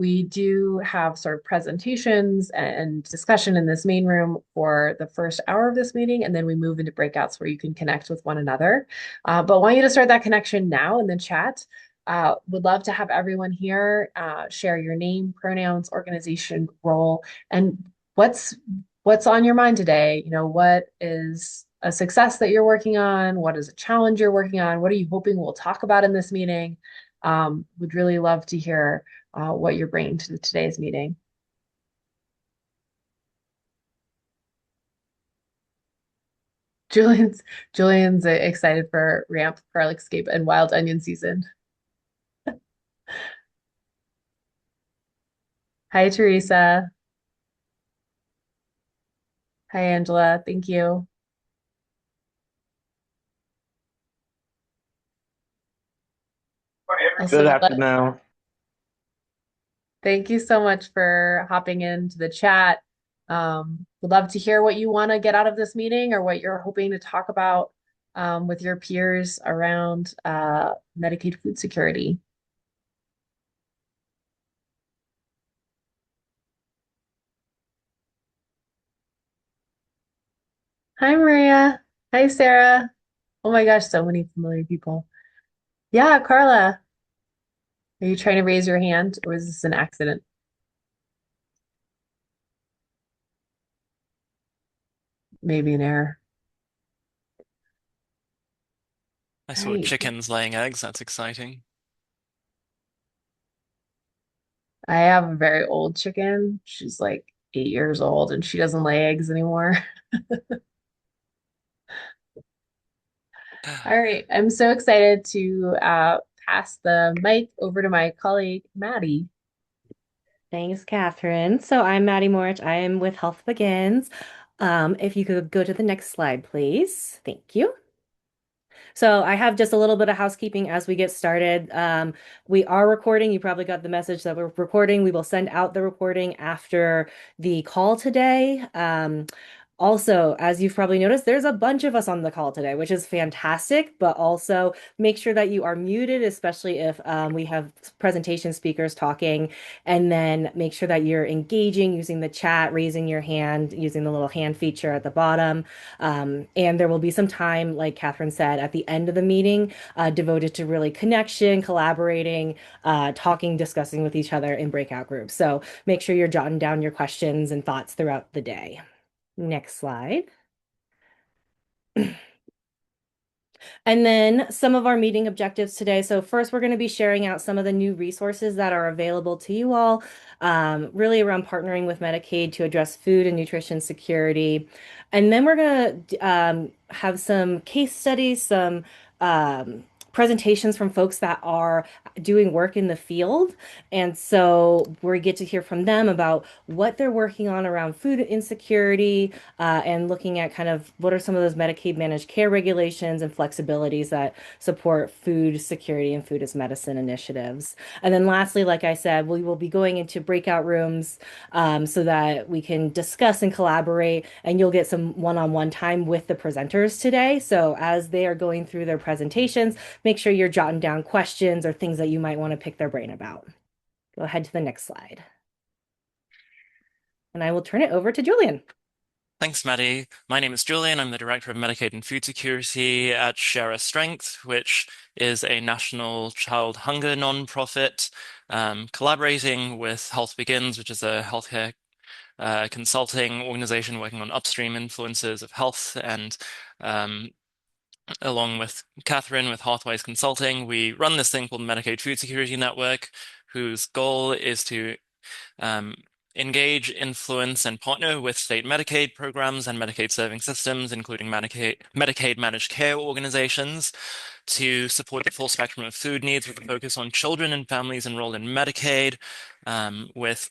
We do have sort of presentations and discussion in this main room for the first hour of this meeting, and then we move into breakouts where you can connect with one another. But I want you to start that connection now in the chat. Would love to have everyone here share your name, pronouns, organization, role, and what's what's on your mind today. What is a success that you're working on? What is a challenge you're working on? What are you hoping we'll talk about in this meeting? Would really love to hear what you're bringing to today's meeting. Julian's Julian's excited for Ramp, Garlic Escape, and Wild Onion season. Hi, Teresa. Hi, Angela. Thank you. I Good so afternoon. Thank you so much for hopping into the chat. Would love to hear what you want to get out of this meeting or what you're hoping to talk about with your peers around Medicaid food security. Hi, Maria. Hi, Sarah. Oh my gosh, so many familiar people. Yeah, Carla, are you trying to raise your hand or is this an accident? Maybe an error. I All saw right. chickens laying eggs. That's exciting. I have a very old chicken. She's like 8 years old and she doesn't lay eggs anymore. All right. I'm so excited to pass the mic over to my colleague, Maddie. Thanks, Catherine. So I'm Maddie Morich. I am with Health Begins. If you could go to the next slide, please. Thank you. So I have just a little bit of housekeeping as we get started. We are recording. You probably got the message that we're recording. We will send out the recording after the call today. Also, as you've probably noticed, there's a bunch of us on the call today, which is fantastic, but also make sure that you are muted, especially if we have presentation speakers talking, and then make sure that you're engaging using the chat, raising your hand, using the little hand feature at the bottom. And there will be some time, like Catherine said, at the end of the meeting, devoted to really connection, collaborating, talking, discussing with each other in breakout groups. So make sure you're jotting down your questions and thoughts throughout the day. Next slide. And then some of our meeting objectives today. So first, we're going to be sharing out some of the new resources that are available to you all, really around partnering with Medicaid to address food and nutrition security. And then we're going to have some case studies, some presentations from folks that are doing work in the field. And so we get to hear from them about what they're working on around food insecurity, and looking at kind of what are some of those Medicaid managed care regulations and flexibilities that support food security and food as medicine initiatives. And then lastly, like I said, we will be going into breakout rooms so that we can discuss and collaborate, and you'll get some one-on-one time with the presenters today. So as they are going through their presentations, make sure you're jotting down questions or things that you might want to pick their brain about. Go ahead to the next slide. And I will turn it over to Julian. Thanks, Maddie. My name is Julian. I'm the Director of Medicaid and Food Security at Share a Strength, which is a national child hunger nonprofit, collaborating with Health Begins, which is a healthcare consulting organization working on upstream influences of health. And along with Catherine with Hearthwise Consulting, we run this thing called Medicaid Food Security Network, whose goal is to um, engage, influence, and partner with state Medicaid programs and Medicaid serving systems, including Medicaid managed care organizations, to support the full spectrum of food needs with a focus on children and families enrolled in Medicaid, with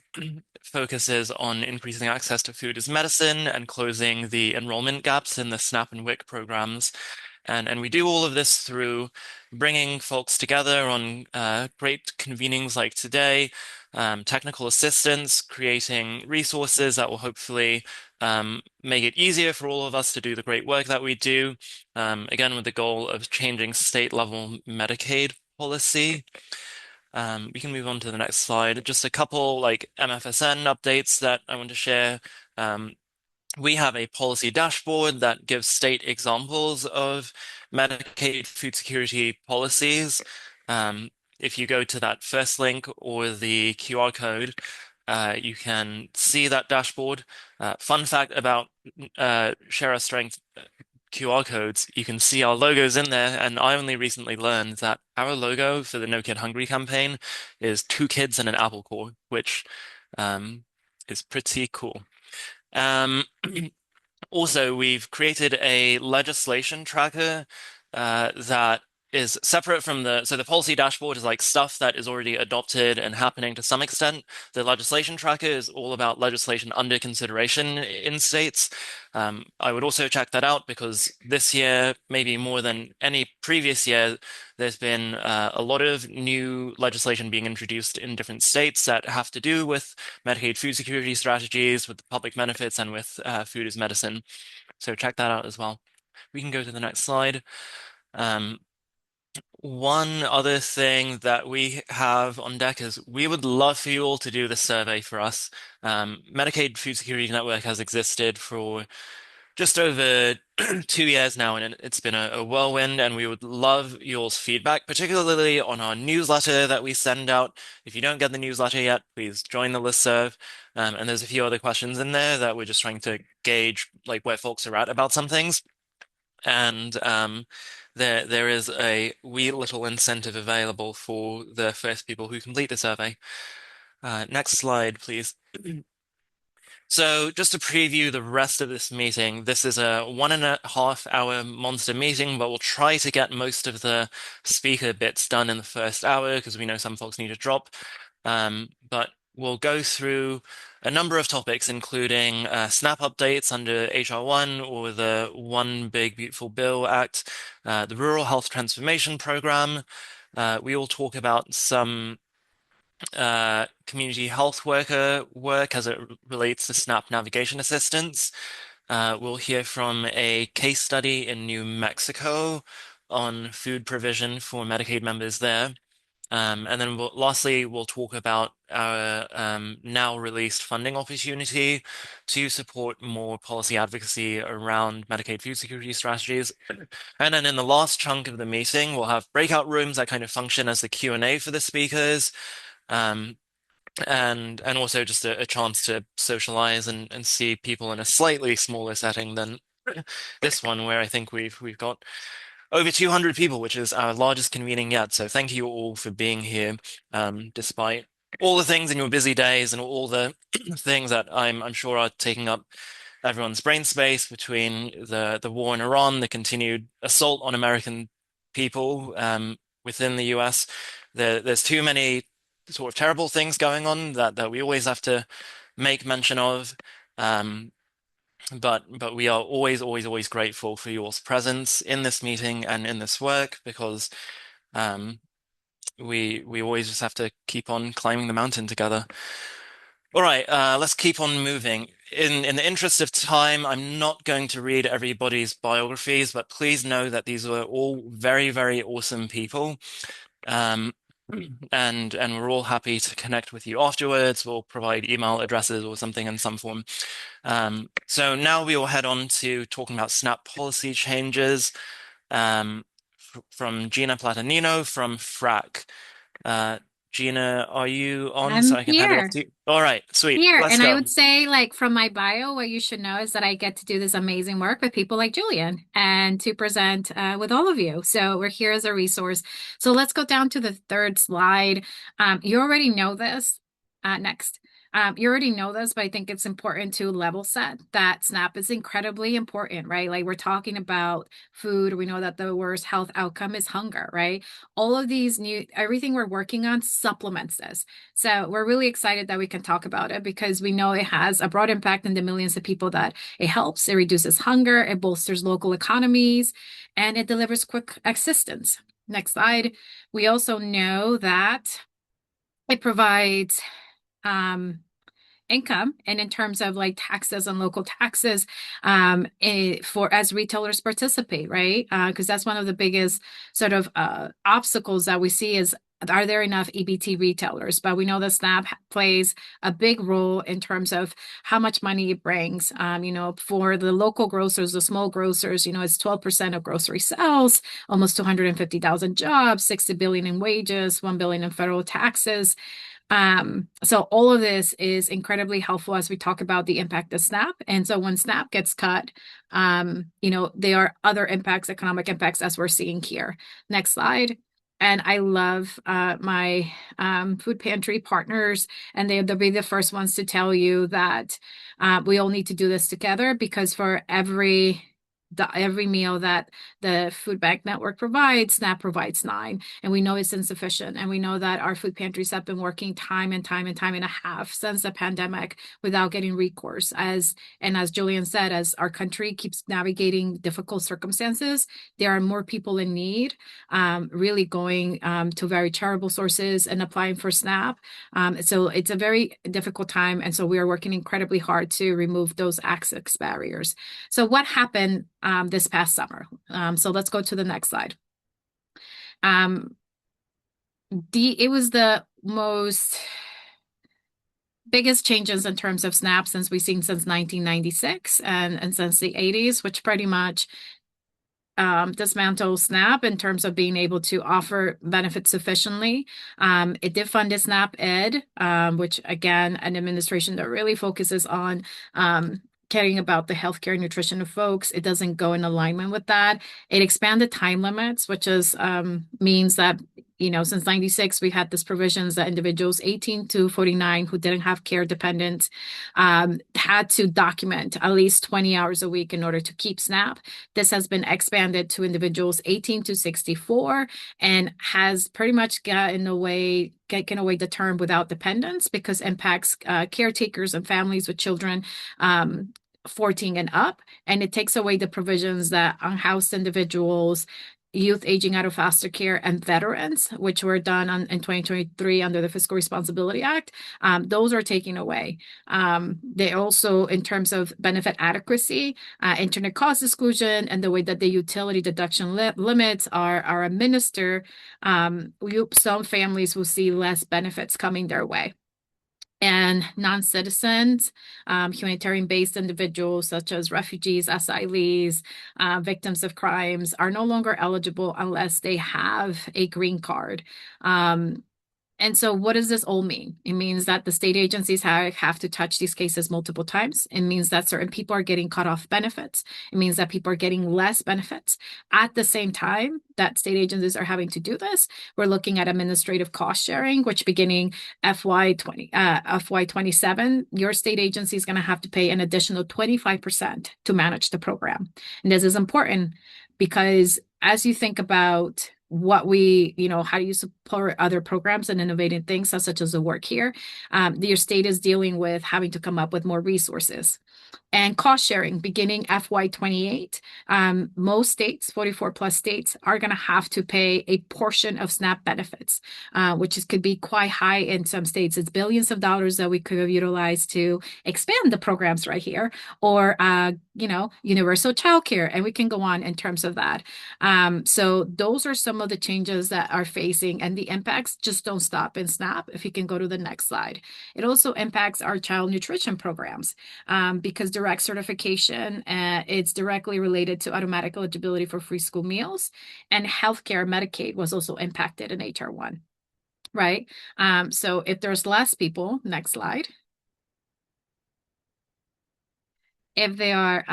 focuses on increasing access to food as medicine and closing the enrollment gaps in the SNAP and WIC programs. And we do all of this through bringing folks together on great convenings like today, technical assistance, creating resources that will hopefully make it easier for all of us to do the great work that we do, again, with the goal of changing state level Medicaid policy. We can move on to the next slide. Just a couple like MFSN updates that I want to share. We have a policy dashboard that gives state examples of Medicaid food security policies. If you go to that first link or the QR code, you can see that dashboard. Fun fact about Share Our Strength QR codes, you can see our logos in there, and I only recently learned that our logo for the No Kid Hungry campaign is 2 kids and an apple core, which is pretty cool. Also, we've created a legislation tracker that is separate from so the policy dashboard is like stuff that is already adopted and happening to some extent. The legislation tracker is all about legislation under consideration in states. I would also check that out because this year, maybe more than any previous year, there's been a lot of new legislation being introduced in different states that have to do with Medicaid food security strategies, with the public benefits, and with food as medicine. So check that out as well. We can go to the next slide. One other thing that we have on deck is we would love for you all to do the survey for us. Medicaid Food Security Network has existed for just over 2 years now, and it's been a whirlwind, and we would love y'all's feedback, particularly on our newsletter that we send out. If you don't get the newsletter yet, please join the listserv. And there's a few other questions in there that we're just trying to gauge like where folks are at about some things. And there is a wee little incentive available for the first people who complete the survey. Next slide, please. So just to preview the rest of this meeting, this is a 1.5-hour monster meeting, but we'll try to get most of the speaker bits done in the first hour because we know some folks need to drop. But we'll go through a number of topics, including SNAP updates under HR1 or the One Big Beautiful Bill Act, the Rural Health Transformation Program. We will talk about some community health worker work as it relates to SNAP navigation assistance. We'll hear from a case study in New Mexico on food provision for Medicaid members there. And then lastly, we'll talk about our now released funding opportunity to support more policy advocacy around Medicaid food security strategies. And then in the last chunk of the meeting, we'll have breakout rooms that kind of function as the Q&A for the speakers. And also just a chance to socialize and see people in a slightly smaller setting than this one, where I think we've got over 200 people, which is our largest convening yet. So thank you all for being here, despite all the things in your busy days and all the things that I'm sure are taking up everyone's brain space between the war in Iran, the continued assault on American people within the US. There's too many sort of terrible things going on that we always have to make mention of. But we are always grateful for your presence in this meeting and in this work because we always just have to keep on climbing the mountain together. All right, let's keep on moving. In the interest of time, I'm not going to read everybody's biographies, but please know that these were all very awesome people. And we're all happy to connect with you afterwards. We'll provide email addresses or something in some form. So now we will head on to talking about SNAP policy changes from Gina Platanino from FRAC. Gina, are you on? I'm So I can hand it off here. to you. All right, sweet. Here, Let's and go. I would say, like, from my bio, what you should know is that I get to do this amazing work with people like Julian and to present with all of you. So we're here as a resource. So let's go down to the third slide. You already know this. Next. You already know this, but I think it's important to level set that SNAP is incredibly important, right? Like we're talking about food. We know that the worst health outcome is hunger, right? All of these everything we're working on supplements this. So we're really excited that we can talk about it because we know it has a broad impact in the millions of people that it helps. It reduces hunger, it bolsters local economies, and it delivers quick assistance. Next slide. We also know that it provides income and in terms of like taxes and local taxes for as retailers participate, right? Because that's one of the biggest sort of obstacles that we see is are there enough EBT retailers? But we know that SNAP plays a big role in terms of how much money it brings. For the local grocers, the small grocers, it's 12% of grocery sales, almost 250,000 jobs, 60 billion in wages, 1 billion in federal taxes. So all of this is incredibly helpful as we talk about the impact of SNAP. And so when SNAP gets cut, there are other impacts, economic impacts, as we're seeing here. Next slide. And I love my food pantry partners, and they'll be the first ones to tell you that we all need to do this together, because for every meal that the food bank network provides, SNAP provides 9, and we know it's insufficient. And we know that our food pantries have been working time and time and a half since the pandemic without getting recourse. As Julian said, as our country keeps navigating difficult circumstances, there are more people in need, really going to very charitable sources and applying for SNAP. So it's a very difficult time, and so we are working incredibly hard to remove those access barriers. So what happened this past summer? So let's go to the next slide. It was the most biggest changes in terms of SNAP since we've seen since 1996 and since the 80s, which pretty much dismantle SNAP in terms of being able to offer benefits sufficiently. It did fund a SNAP Ed, which again, an administration that really focuses on caring about the healthcare and nutrition of folks. It doesn't go in alignment with that. It expanded time limits, which is means that since 96, we had this provisions that individuals 18 to 49 who didn't have care dependents had to document at least 20 hours a week in order to keep SNAP. This has been expanded to individuals 18 to 64 and has pretty much taken away the term without dependents, because impacts caretakers and families with children 14 and up, and it takes away the provisions that unhoused individuals, youth aging out of foster care, and veterans, which were done in 2023 under the Fiscal Responsibility Act. Those are taken away. They also, in terms of benefit adequacy, internet cost exclusion, and the way that the utility deduction limits are administered, some families will see less benefits coming their way. And non-citizens, humanitarian-based individuals such as refugees, asylees, victims of crimes are no longer eligible unless they have a green card. And so what does this all mean? It means that the state agencies have to touch these cases multiple times. It means that certain people are getting cut off benefits. It means that people are getting less benefits. At the same time that state agencies are having to do this, we're looking at administrative cost sharing, which beginning FY27, your state agency is going to have to pay an additional 25% to manage the program. And this is important because as you think about how do you support other programs and innovative things such as the work here, your state is dealing with having to come up with more resources. And cost sharing beginning FY28, most states, 44 plus states, are going to have to pay a portion of SNAP benefits, which could be quite high in some states. It's billions of dollars that we could have utilized to expand the programs right here, or universal childcare, and we can go on in terms of that. So those are some of the changes that are facing, and the impacts just don't stop in SNAP. If you can go to the next slide. It also impacts our child nutrition programs because direct certification, it's directly related to automatic eligibility for free school meals, and healthcare, Medicaid was also impacted in HR 1, right? So if there's less people, next slide. If there are,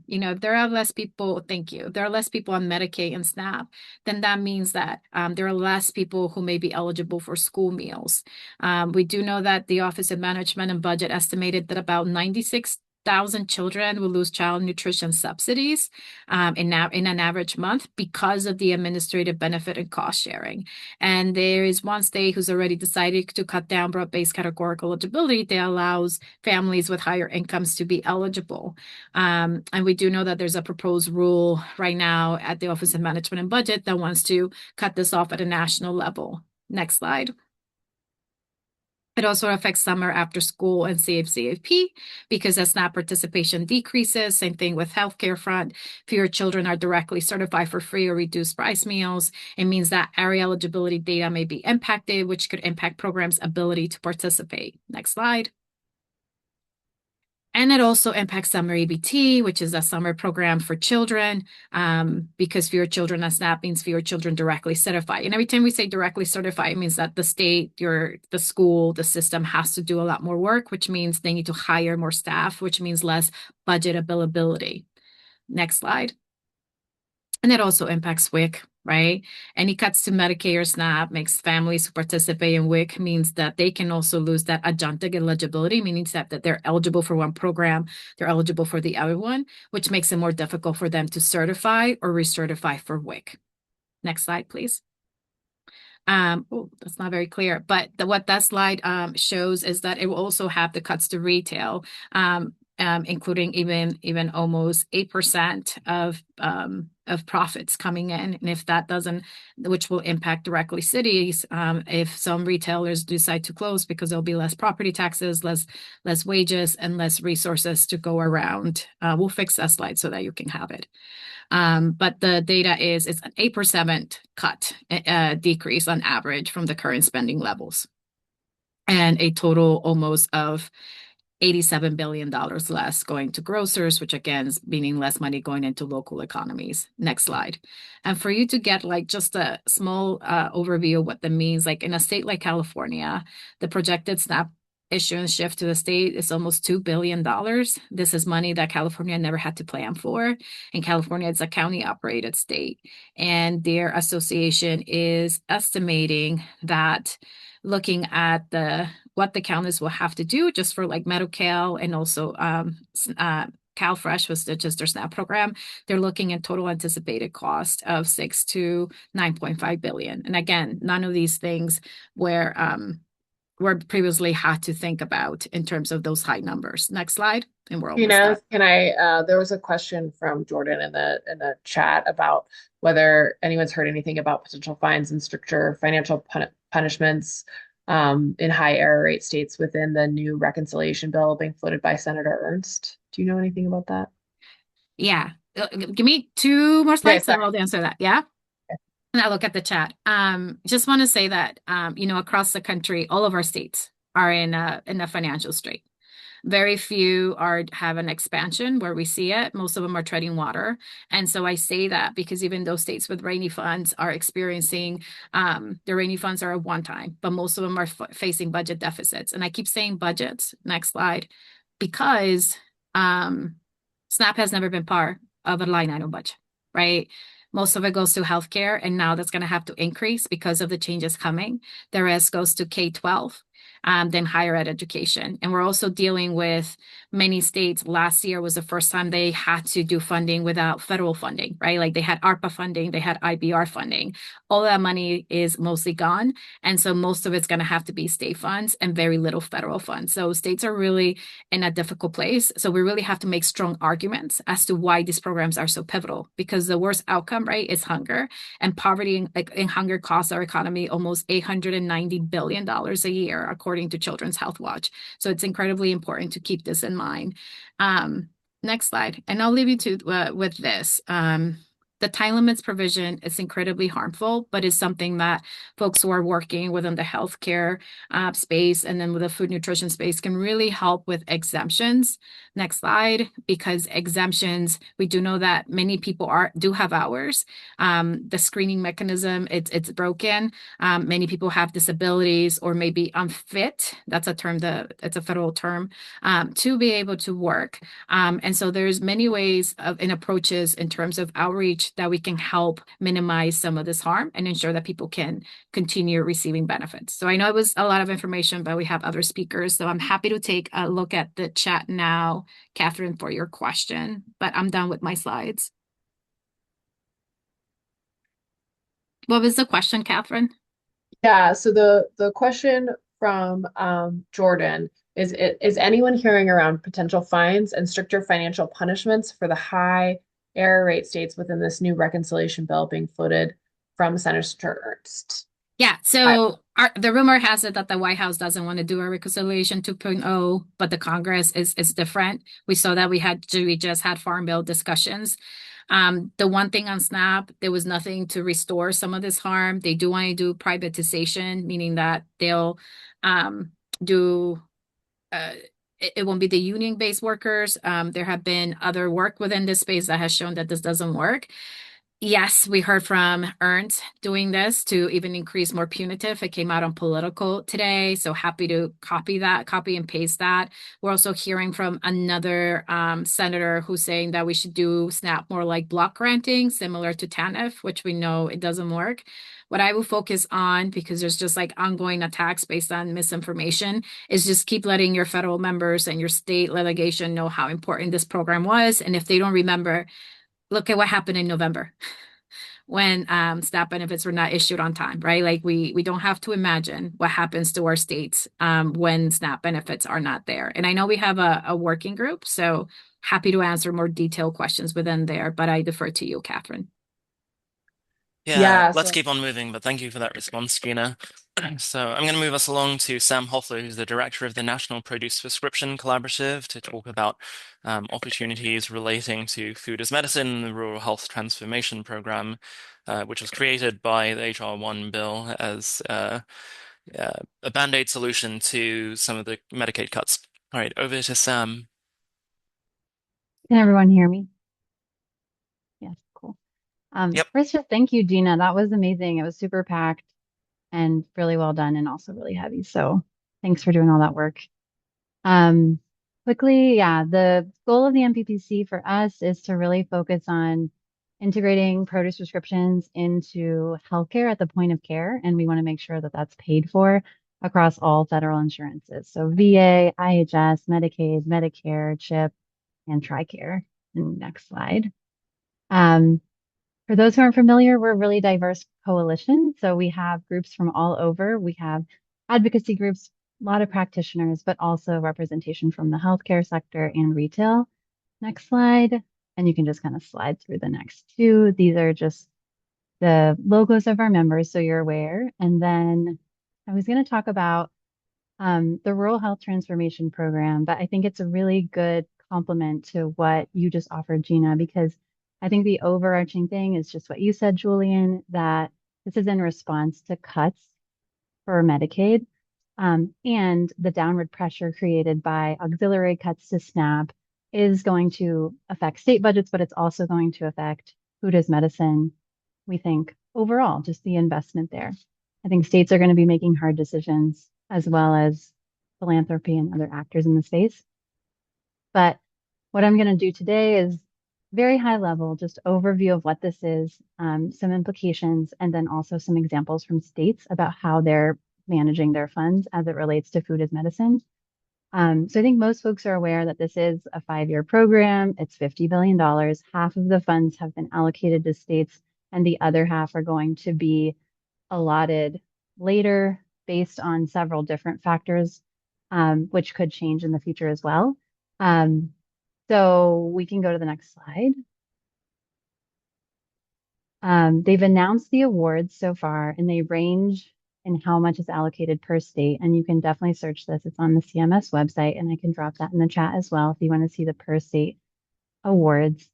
if there are less people, thank you, there are less people on Medicaid and SNAP, then that means that there are less people who may be eligible for school meals. We do know that the Office of Management and Budget estimated that about 96,000 children will lose child nutrition subsidies in an average month because of the administrative benefit and cost sharing. And there is one state who's already decided to cut down broad-based categorical eligibility that allows families with higher incomes to be eligible. And we do know that there's a proposed rule right now at the Office of Management and Budget that wants to cut this off at a national level. Next slide. It also affects summer after school and CHWP because as SNAP participation decreases. Same thing with healthcare front. Fewer children are directly certified for free or reduced price meals. It means that area eligibility data may be impacted, which could impact programs' ability to participate. Next slide. And it also impacts summer EBT, which is a summer program for children, because fewer children on SNAP means fewer children directly certified. And every time we say directly certified, it means that the state, the school, the system has to do a lot more work, which means they need to hire more staff, which means less budget availability. Next slide. And it also impacts WIC, right? Any cuts to Medicare or SNAP makes families who participate in WIC means that they can also lose that adjunctive eligibility, meaning that they're eligible for one program, they're eligible for the other one, which makes it more difficult for them to certify or recertify for WIC. Next slide, please. Oh, that's not very clear, but what that slide shows is that it will also have the cuts to retail, including even almost 8% of profits coming in. And if that doesn't, which will impact directly cities, if some retailers decide to close because there'll be less property taxes, less wages, and less resources to go around. We'll fix that slide so that you can have it. But the data it's an 8% cut, decrease on average from the current spending levels, and a total almost of $87 billion less going to grocers, which again is meaning less money going into local economies. Next slide. And for you to get like just a small overview of what that means, like in a state like California, the projected SNAP issuance shift to the state is almost $2 billion. This is money that California never had to plan for. And California is a county operated state. And their association is estimating that, looking at what the counties will have to do just for like Medi-Cal and also CalFresh was just their SNAP program, they're looking at total anticipated cost of $6 to $9.5 billion. And again, none of these things were previously had to think about in terms of those high numbers. Next slide, and we're almost done. Can I, there was a question from Jordan in the chat about whether anyone's heard anything about potential fines and stricter financial punishments in high error rate states within the new reconciliation bill being floated by Senator Ernst. Do you know anything about that? Yeah. Give me 2 more slides and I'll answer that. Yeah. And I look at the chat. Just want to say that, across the country, all of our states are in a financial strait. Very few have an expansion where we see it. Most of them are treading water. And so I say that because even those states with rainy funds are experiencing, the rainy funds are a one time, but most of them are facing budget deficits. And I keep saying budgets, next slide, because SNAP has never been part of a line item budget, right? Most of it goes to healthcare, and now that's going to have to increase because of the changes coming. The rest goes to K-12. Then higher ed education. And we're also dealing with many states. Last year was the first time they had to do funding without federal funding, right? Like they had ARPA funding, they had IBR funding. All that money is mostly gone. And so most of it's going to have to be state funds and very little federal funds. So states are really in a difficult place. So we really have to make strong arguments as to why these programs are so pivotal, because the worst outcome, right, is hunger, and poverty and hunger costs our economy almost $890 billion a year, according to Children's Health Watch. So it's incredibly important to keep this in mind. Next slide. And I'll leave you with this. The time limits provision is incredibly harmful, but is something that folks who are working within the healthcare space and then with the food nutrition space can really help with exemptions. Next slide, because exemptions, we do know that many people do have hours. The screening mechanism, it's broken. Many people have disabilities or maybe unfit. That's a term it's a federal term to be able to work. And so there's many ways and approaches in terms of outreach that we can help minimize some of this harm and ensure that people can continue receiving benefits. So I know it was a lot of information, but we have other speakers. So I'm happy to take a look at the chat now, Catherine, for your question, but I'm done with my slides. What was the question, Catherine? Yeah, so the question from Jordan is anyone hearing around potential fines and stricter financial punishments for the high error rate states within this new reconciliation bill being floated from Senator Ernst? Yeah, so The rumor has it that the White House doesn't want to do a reconciliation 2.0, but the Congress is different. We saw that we just had Farm Bill discussions. The one thing on SNAP, there was nothing to restore some of this harm. They do want to do privatization, meaning that they'll do it won't be the union-based workers. There have been other work within this space that has shown that this doesn't work. Yes, we heard from Ernst doing this to even increase more punitive. It came out on Political today, so happy to copy and paste that. We're also hearing from another senator who's saying that we should do SNAP more like block granting, similar to TANF, which we know it doesn't work. What I will focus on, because there's just like ongoing attacks based on misinformation, is just keep letting your federal members and your state litigation know how important this program was. And if they don't remember, look at what happened in November when SNAP benefits were not issued on time, right? Like we don't have to imagine what happens to our states when SNAP benefits are not there. And I know we have a working group, so happy to answer more detailed questions within there, but I defer to you, Catherine. Yeah, let's So keep on moving, but thank you for that response, Gina. So I'm going to move us along to Sam Hoffler, who's the director of the National Produce Prescription Collaborative, to talk about opportunities relating to food as medicine, the Rural Health Transformation Program, which was created by the HR 1 bill as a Band-Aid solution to some of the Medicaid cuts. All right, over to Sam. Can everyone hear me? Yes, cool. Yep. First, just thank you, Gina. That was amazing. It was super packed and really well done and also really heavy. So thanks for doing all that work. Quickly, yeah, the goal of the MPPC for us is to really focus on integrating produce prescriptions into healthcare at the point of care. And we want to make sure that that's paid for across all federal insurances. So VA, IHS, Medicaid, Medicare, CHIP, and TRICARE. And next slide. For those who aren't familiar, we're a really diverse coalition. So we have groups from all over. We have advocacy groups, a lot of practitioners, but also representation from the healthcare sector and retail. Next slide. And you can just kind of slide through the next two. These are just the logos of our members, so you're aware. And then I was going to talk about the Rural Health Transformation Program, but I think it's a really good complement to what you just offered, Gina, because I think the overarching thing is just what you said, Julian, that this is in response to cuts for Medicaid and the downward pressure created by auxiliary cuts to SNAP is going to affect state budgets, but it's also going to affect food as medicine, we think, overall, just the investment there. I think states are going to be making hard decisions as well as philanthropy and other actors in the space. But what I'm going to do today is very high level, just overview of what this is, some implications, and then also some examples from states about how they're managing their funds as it relates to food as medicine. So I think most folks are aware that this is a 5-year program. It's $50 billion. Half of the funds have been allocated to states, and the other half are going to be allotted later based on several different factors, which could change in the future as well. So we can go to the next slide. They've announced the awards so far, and they range in how much is allocated per state. And you can definitely search this. It's on the CMS website, and I can drop that in the chat as well if you want to see the per state awards.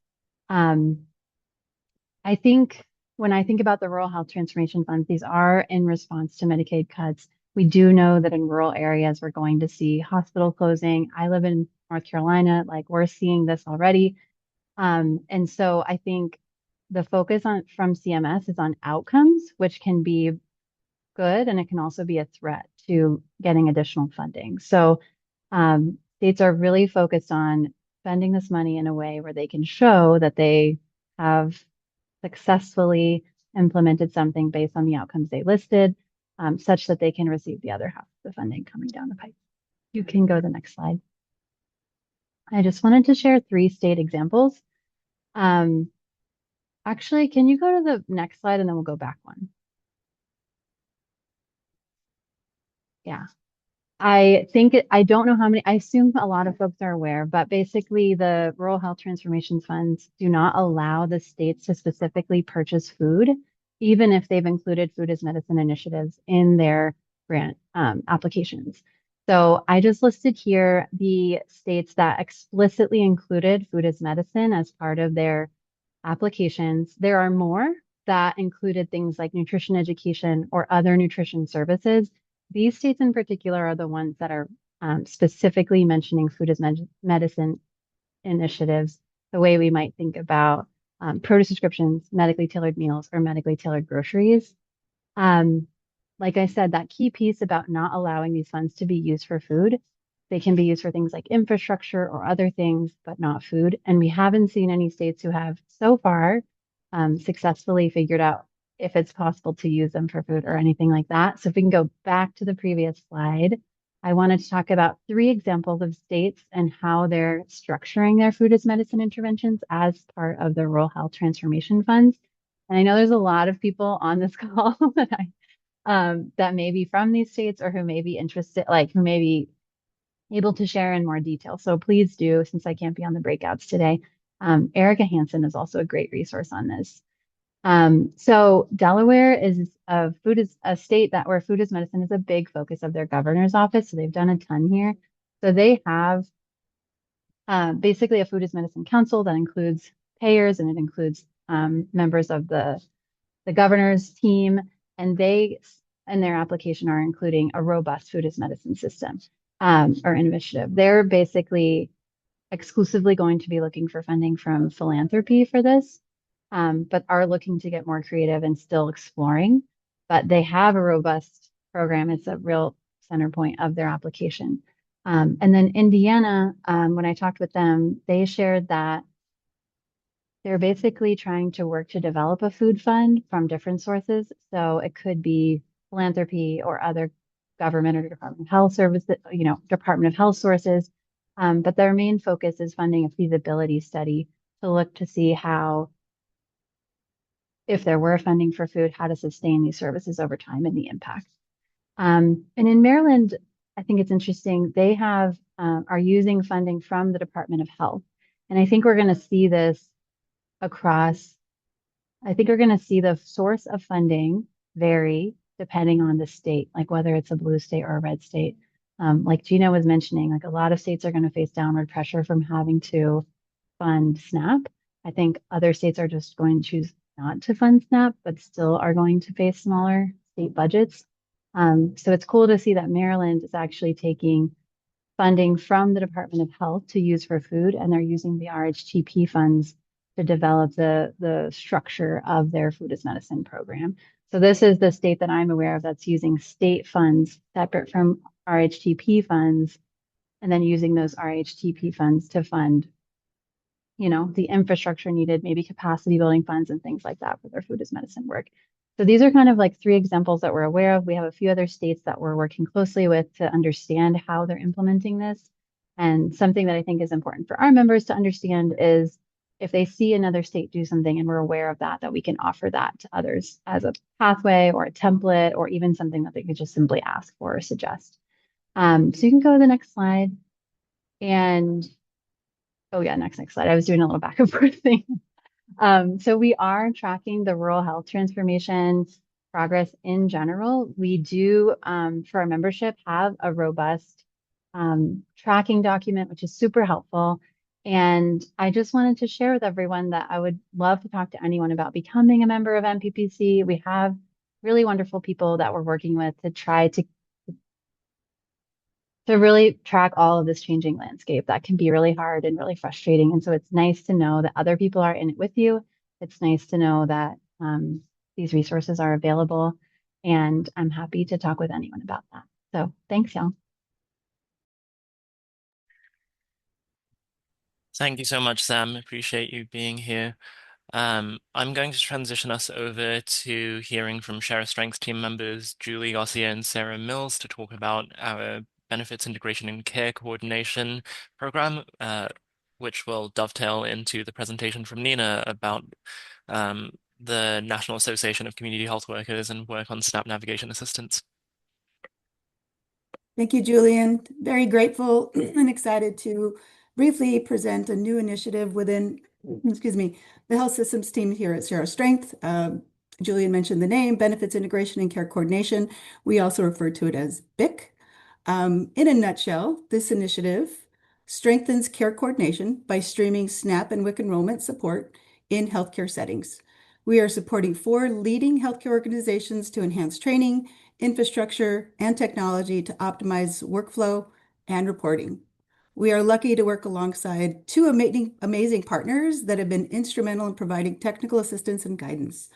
I think when I think about the Rural Health Transformation Funds, these are in response to Medicaid cuts. We do know that in rural areas, we're going to see hospital closing. I live in North Carolina, like we're seeing this already. And so I think the focus from CMS is on outcomes, which can be good, and it can also be a threat to getting additional funding. So states are really focused on spending this money in a way where they can show that they have successfully implemented something based on the outcomes they listed, such that they can receive the other half of the funding coming down the pipe. You can go to the next slide. I just wanted to share 3 state examples. Actually, can you go to the next slide and then we'll go back one? Yeah. I think I don't know how many, I assume a lot of folks are aware, but basically the Rural Health Transformation Funds do not allow the states to specifically purchase food, even if they've included food as medicine initiatives in their grant applications. So I just listed here the states that explicitly included food as medicine as part of their applications. There are more that included things like nutrition education or other nutrition services. These states in particular are the ones that are specifically mentioning food as medicine initiatives, the way we might think about produce descriptions, medically tailored meals, or medically tailored groceries. Um, like I said, that key piece about not allowing these funds to be used for food, they can be used for things like infrastructure or other things, but not food. And we haven't seen any states who have so far successfully figured out if it's possible to use them for food or anything like that. So if we can go back to the previous slide, I wanted to talk about 3 examples of states and how they're structuring their food as medicine interventions as part of the rural health transformation funds. And I know there's a lot of people on this call that may be from these states or who may be interested, like who may be able to share in more detail. So please do, since I can't be on the breakouts today. Erica Hansen is also a great resource on this. So Delaware is a state that where food as medicine is a big focus of their governor's office. So they've done a ton here. So they have basically a food as medicine council that includes payers and it includes members of the governor's team, and they in their application are including a robust food as medicine system or initiative. They're basically exclusively going to be looking for funding from philanthropy for this, but are looking to get more creative and still exploring. But they have a robust program. It's a real center point of their application. And then Indiana, when I talked with them, they shared that they're basically trying to work to develop a food fund from different sources. So it could be philanthropy or other government or Department of Health services, Department of Health sources. But their main focus is funding a feasibility study to look to see how, if there were funding for food, how to sustain these services over time and the impact. And in Maryland, I think it's interesting, they are using funding from the Department of Health. And I think we're going to see this I think we're going to see the source of funding vary depending on the state, like whether it's a blue state or a red state. Like Gina was mentioning, like a lot of states are going to face downward pressure from having to fund SNAP. I think other states are just going to choose not to fund SNAP, but still are going to face smaller state budgets. So it's cool to see that Maryland is actually taking funding from the Department of Health to use for food, and they're using the RHTP funds to develop the structure of their food as medicine program. So this is the state that I'm aware of that's using state funds separate from RHTP funds, and then using those RHTP funds to fund, the infrastructure needed, maybe capacity building funds and things like that for their food as medicine work. So these are kind of like 3 examples that we're aware of. We have a few other states that we're working closely with to understand how they're implementing this. And something that I think is important for our members to understand is if they see another state do something and we're aware of that we can offer that to others as a pathway or a template or even something that they could just simply ask for or suggest. So you can go to the next slide. And, oh yeah, next slide. I was doing a little back and forth thing. So we are tracking the rural health transformation progress in general. We do, for our membership, have a robust tracking document, which is super helpful. And I just wanted to share with everyone that I would love to talk to anyone about becoming a member of MPPC. We have really wonderful people that we're working with to try to really track all of this changing landscape that can be really hard and really frustrating. And so it's nice to know that other people are in it with you. It's nice to know that these resources are available, and I'm happy to talk with anyone about that. So thanks, y'all. Thank you so much, Sam. Appreciate you being here. I'm going to transition us over to hearing from Share Strength team members Julie Garcia and Sarah Mills to talk about our Benefits Integration and Care Coordination program, which will dovetail into the presentation from Nina about the National Association of Community Health Workers and work on SNAP navigation assistance. Thank you, Julian. Very grateful and excited to briefly present a new initiative within, the health systems team here at Share Strength. Julian mentioned the name, Benefits Integration and Care Coordination. We also refer to it as BIC. In a nutshell, this initiative strengthens care coordination by streaming SNAP and WIC enrollment support in healthcare settings. We are supporting 4 leading healthcare organizations to enhance training, infrastructure, and technology to optimize workflow and reporting. We are lucky to work alongside 2 amazing partners that have been instrumental in providing technical assistance and guidance.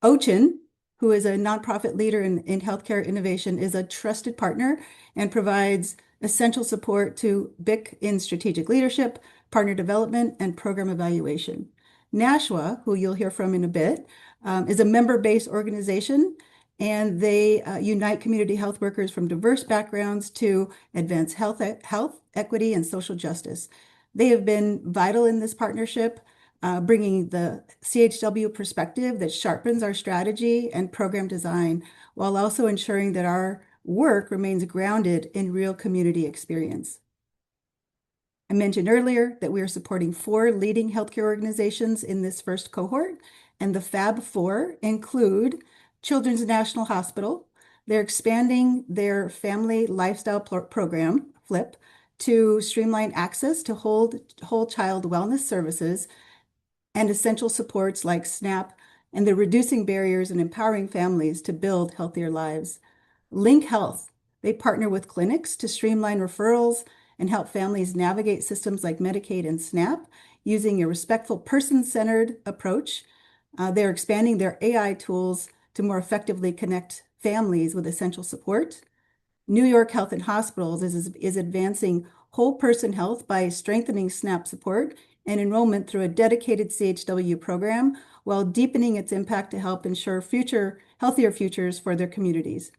Ochin, who is a nonprofit leader in healthcare innovation, is a trusted partner and provides essential support to BIC in strategic leadership, partner development, and program evaluation. NASHWA, who you'll hear from in a bit, is a member-based organization, and they unite community health workers from diverse backgrounds to advance health, equity, and social justice. They have been vital in this partnership, bringing the CHW perspective that sharpens our strategy and program design, while also ensuring that our work remains grounded in real community experience. I mentioned earlier that we are supporting 4 leading healthcare organizations in this first cohort, and the Fab 4 include Children's National Hospital. They're expanding their family lifestyle program, FLIP, to streamline access to whole child wellness services and essential supports like SNAP, and they're reducing barriers and empowering families to build healthier lives. Link Health, they partner with clinics to streamline referrals and help families navigate systems like Medicaid and SNAP using a respectful, person-centered approach. They're expanding their AI tools to more effectively connect families with essential support. New York Health and Hospitals is advancing whole person health by strengthening SNAP support and enrollment through a dedicated CHW program while deepening its impact to help ensure healthier futures for their communities.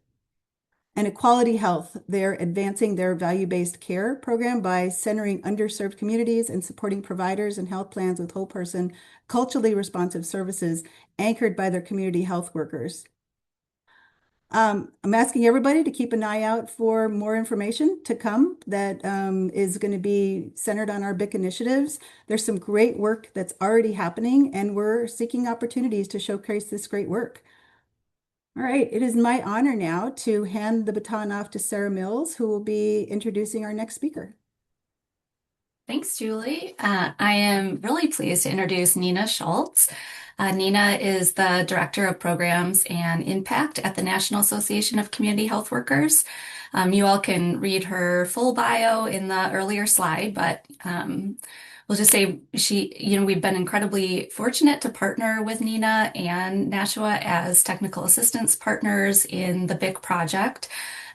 And Equality Health, they're advancing their value-based care program by centering underserved communities and supporting providers and health plans with whole person, culturally responsive services anchored by their community health workers. I'm asking everybody to keep an eye out for more information to come that is going to be centered on our BIC initiatives. There's some great work that's already happening, and we're seeking opportunities to showcase this great work. All right, it is my honor now to hand the baton off to Sarah Mills, who will be introducing our next speaker. Thanks, Julie. I am really pleased to introduce Nina Schultz. Nina is the Director of Programs and Impact at the National Association of Community Health Workers. You all can read her full bio in the earlier slide, but we'll just say we've been incredibly fortunate to partner with Nina and NASHWA as technical assistance partners in the BIC project.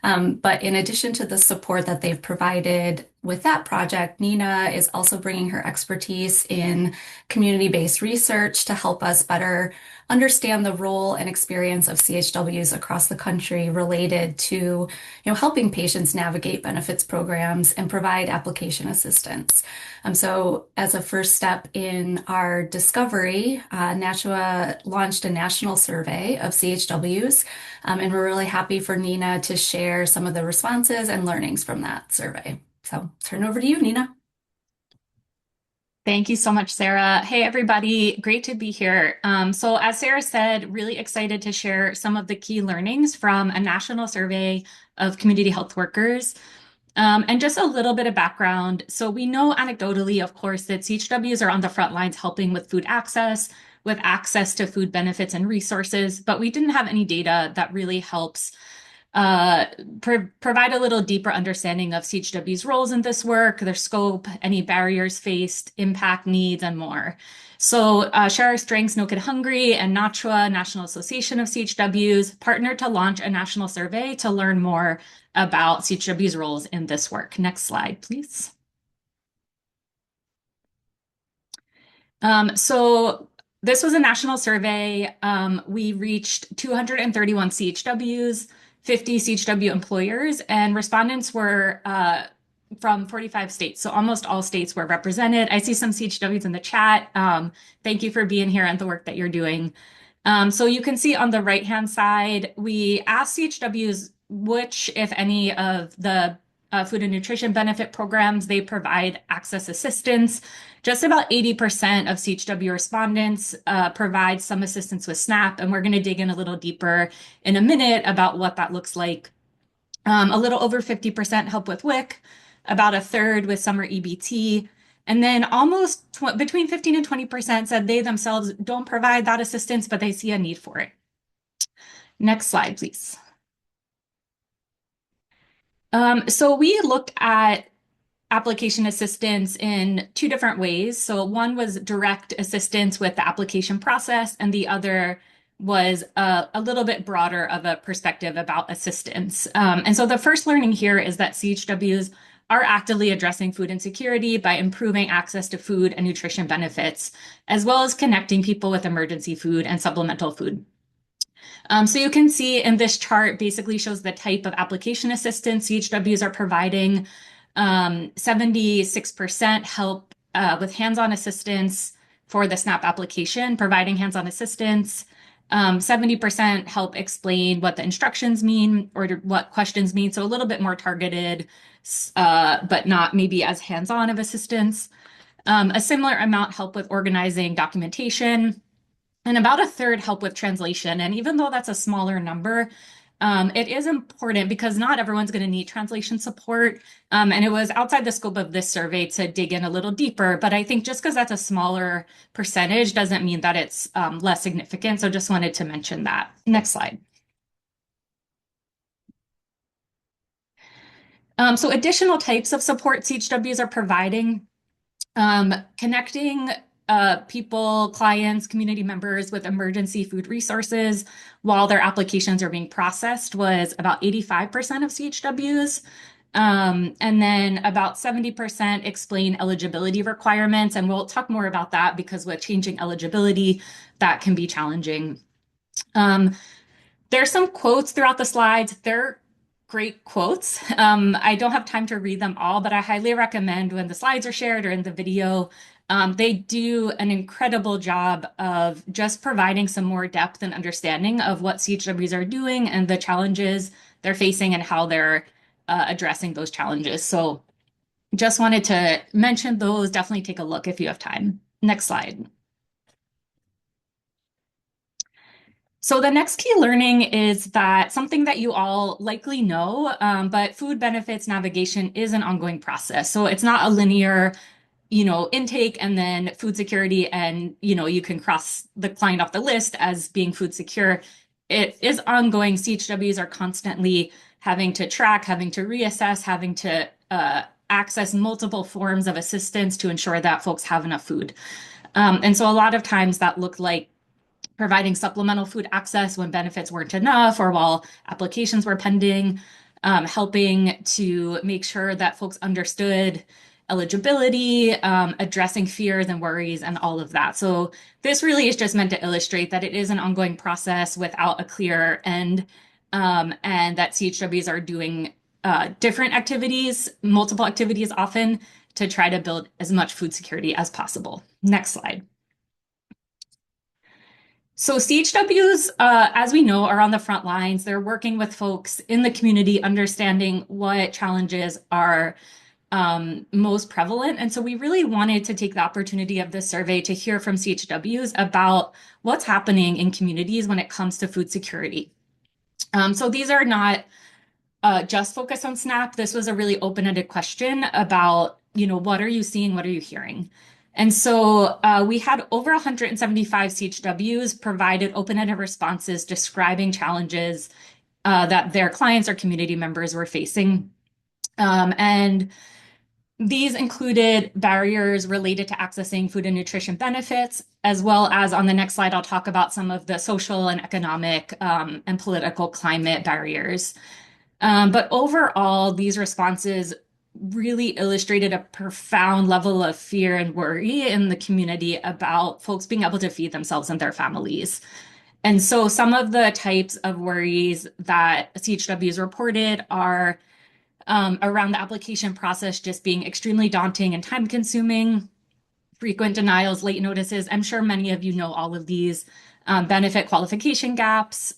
But in addition to the support that they've provided with that project, Nina is also bringing her expertise in community-based research to help us better understand the role and experience of CHWs across the country related to helping patients navigate benefits programs and provide application assistance. So as a first step in our discovery, NASHWA launched a national survey of CHWs, and we're really happy for Nina to share some of the responses and learnings from that survey. So turn over to you, Nina. Thank you so much, Sarah. Hey, everybody. Great to be here. So as Sarah said, really excited to share some of the key learnings from a national survey of community health workers. And just a little bit of background. So we know anecdotally, of course, that CHWs are on the front lines helping with food access, with access to food benefits and resources, but we didn't have any data that really helps provide a little deeper understanding of CHW's roles in this work, their scope, any barriers faced, impact, needs, and more. So Share Our Strengths, No Kid Hungry, and NACHWA, National Association of CHWs, partnered to launch a national survey to learn more about CHW's roles in this work. Next slide, please. So this was a national survey. We reached 231 CHWs, 50 CHW employers, and respondents were from 45 states. So almost all states were represented. I see some CHWs in the chat. Thank you for being here and the work that you're doing. So you can see on the right-hand side, we asked CHWs which, if any, of the food and nutrition benefit programs. They provide access assistance. Just about 80% of CHW respondents provide some assistance with SNAP, and we're going to dig in a little deeper in a minute about what that looks like. A little over 50% help with WIC, about a third with summer EBT, and then almost between 15 and 20% said they themselves don't provide that assistance, but they see a need for it. Next slide, please. So we looked at application assistance in two different ways. So one was direct assistance with the application process, and the other was a little bit broader of a perspective about assistance. And so the first learning here is that CHWs are actively addressing food insecurity by improving access to food and nutrition benefits, as well as connecting people with emergency food and supplemental food. So you can see in this chart basically shows the type of application assistance CHWs are providing. 76% help with hands-on assistance for the SNAP application, providing hands-on assistance. 70% help explain what the instructions mean or what questions mean. So a little bit more targeted, but not maybe as hands-on of assistance. A similar amount help with organizing documentation, and about a third help with translation. And even though that's a smaller number, it is important because not everyone's going to need translation support. And it was outside the scope of this survey to dig in a little deeper. But I think just because that's a smaller percentage doesn't mean that it's less significant. So just wanted to mention that. Next slide. So additional types of support CHWs are providing, connecting people, clients, community members with emergency food resources while their applications are being processed was about 85% of CHWs. And then about 70% explain eligibility requirements. And we'll talk more about that because with changing eligibility, that can be challenging. There's some quotes throughout the slides. They're great quotes. I don't have time to read them all, but I highly recommend when the slides are shared or in the video, they do an incredible job of just providing some more depth and understanding of what CHWs are doing and the challenges they're facing and how they're addressing those challenges. So just wanted to mention those. Definitely take a look if you have time. Next slide. So the next key learning is that something that you all likely know, but food benefits navigation is an ongoing process. So it's not a linear intake and then food security and, you can cross the client off the list as being food secure. It is ongoing. CHWs are constantly having to track, having to reassess, having to access multiple forms of assistance to ensure that folks have enough food. And so a lot of times that looked like providing supplemental food access when benefits weren't enough or while applications were pending, helping to make sure that folks understood eligibility, addressing fears and worries and all of that. So this really is just meant to illustrate that it is an ongoing process without a clear end, and that CHWs are doing different activities, multiple activities often, to try to build as much food security as possible. Next slide. So CHWs, as we know, are on the front lines. They're working with folks in the community, understanding what challenges are most prevalent. And so we really wanted to take the opportunity of this survey to hear from CHWs about what's happening in communities when it comes to food security. So these are not just focused on SNAP. This was a really open-ended question about, what are you seeing? What are you hearing? And so we had over 175 CHWs provided open-ended responses describing challenges that their clients or community members were facing. And these included barriers related to accessing food and nutrition benefits, as well as on the next slide, I'll talk about some of the social and economic and political climate barriers. But overall, these responses really illustrated a profound level of fear and worry in the community about folks being able to feed themselves and their families. And so some of the types of worries that CHWs reported are around the application process just being extremely daunting and time consuming, frequent denials, late notices. I'm sure many of you know all of these benefit qualification gaps,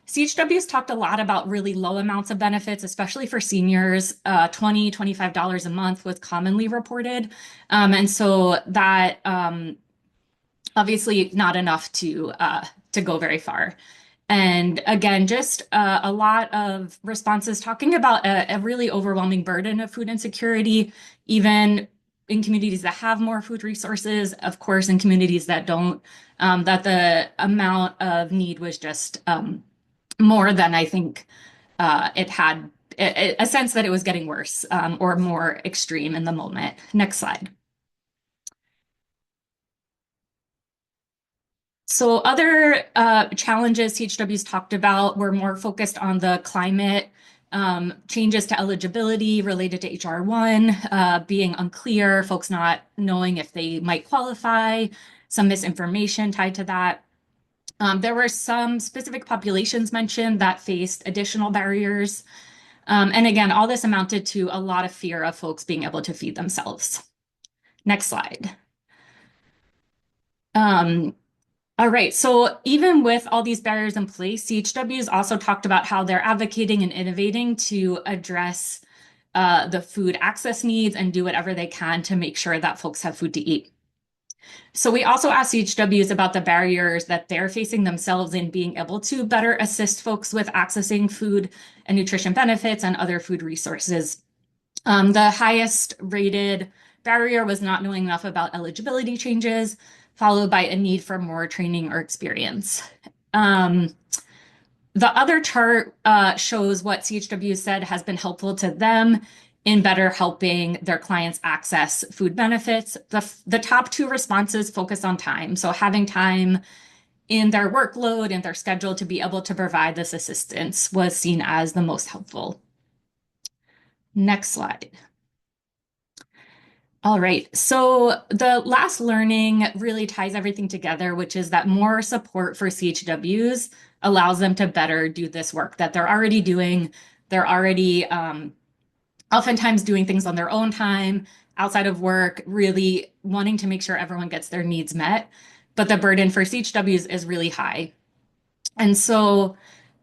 CHWs talked a lot about really low amounts of benefits, especially for seniors. $20, $25 a month was commonly reported. And so that obviously not enough to go very far. And again, just a lot of responses talking about a really overwhelming burden of food insecurity, even in communities that have more food resources, of course, in communities that don't, that the amount of need was just more than I think it had a sense that it was getting worse or more extreme in the moment. Next slide. So other challenges CHWs talked about were more focused on the climate, changes to eligibility related to HR1 being unclear, folks not knowing if they might qualify, some misinformation tied to that. There were some specific populations mentioned that faced additional barriers. And again, all this amounted to a lot of fear of folks being able to feed themselves. Next slide. All right, so even with all these barriers in place, CHWs also talked about how they're advocating and innovating to address the food access needs and do whatever they can to make sure that folks have food to eat. So we also asked CHWs about the barriers that they're facing themselves in being able to better assist folks with accessing food and nutrition benefits and other food resources. The highest rated barrier was not knowing enough about eligibility changes, followed by a need for more training or experience. The other chart shows what CHW said has been helpful to them in better helping their clients access food benefits. The top two responses focus on time. So having time in their workload and their schedule to be able to provide this assistance was seen as the most helpful. Next slide. All right, so the last learning really ties everything together, which is that more support for CHWs allows them to better do this work that they're already doing. They're already oftentimes doing things on their own time, outside of work, really wanting to make sure everyone gets their needs met. But the burden for CHWs is really high. And so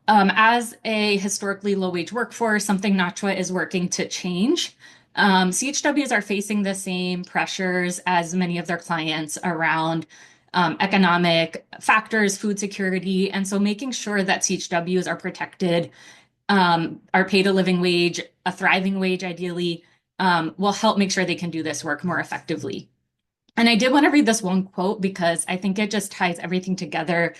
as a historically low-wage workforce, something NACHWA is working to change. CHWs are facing the same pressures as many of their clients around economic factors, food security, and so making sure that CHWs are protected, are paid a living wage, a thriving wage ideally, will help make sure they can do this work more effectively. And I did want to read this one quote because I think it just ties everything together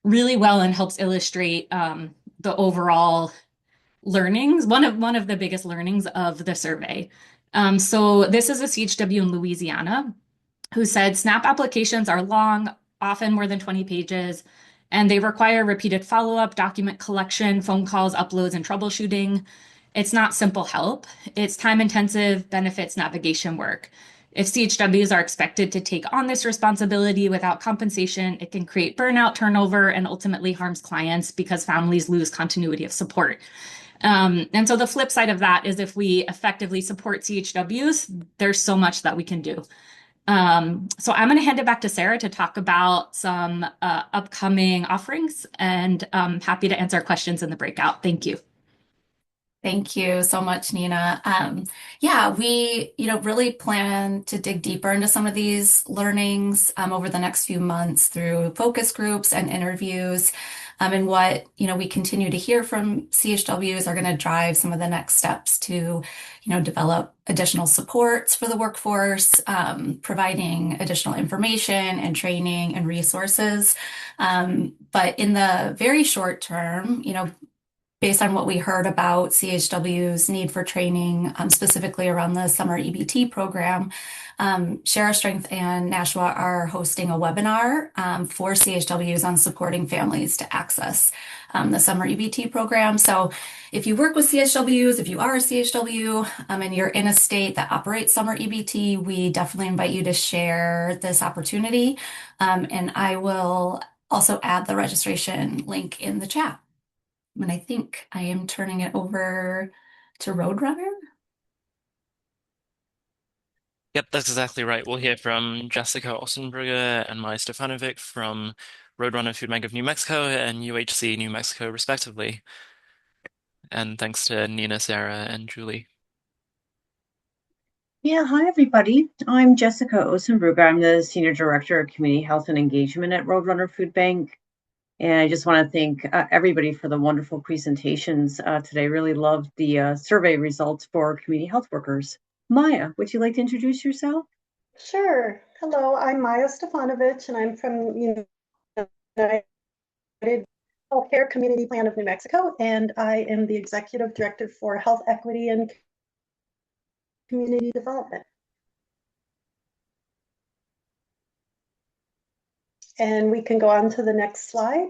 really well and helps illustrate the overall learnings, one of the biggest learnings of the survey. So this is a CHW in Louisiana who said SNAP applications are long, often more than 20 pages, and they require repeated follow-up, document collection, phone calls, uploads, and troubleshooting. It's not simple help. It's time-intensive benefits navigation work. If CHWs are expected to take on this responsibility without compensation, it can create burnout, turnover, and ultimately harms clients because families lose continuity of support. And so the flip side of that is if we effectively support CHWs, there's so much that we can do. So I'm going to hand it back to Sarah to talk about some upcoming offerings, and I'm happy to answer questions in the breakout. Thank you. Thank you so much, Nina. Yeah, we, really plan to dig deeper into some of these learnings over the next few months through focus groups and interviews. And what, we continue to hear from CHWs are going to drive some of the next steps to, develop additional supports for the workforce, providing additional information and training and resources. But in the very short term, based on what we heard about CHW's need for training, specifically around the summer EBT program, Share Our Strength and NASHWA are hosting a webinar for CHWs on supporting families to access the summer EBT program. So if you work with CHWs, if you are a CHW and you're in a state that operates summer EBT, we definitely invite you to share this opportunity. And I will also add the registration link in the chat. And I think I am turning it over to Roadrunner. Yep, that's exactly right. We'll hear from Jessica Ossenbrugger and Maya Stefanovic from Roadrunner Food Bank of New Mexico and UHC New Mexico, respectively. And thanks to Nina, Sarah, and Julie. Yeah, hi everybody. I'm Jessica Osenbrugger. I'm the Senior Director of Community Health and Engagement at Roadrunner Food Bank. And I just want to thank everybody for the wonderful presentations today. Really loved the survey results for community health workers. Maya, would you like to introduce yourself? Sure. Hello, I'm Maya Stefanovich, and I'm from United Healthcare Community Plan of New Mexico, and I am the Executive Director for Health Equity and Community Development. And we can go on to the next slide.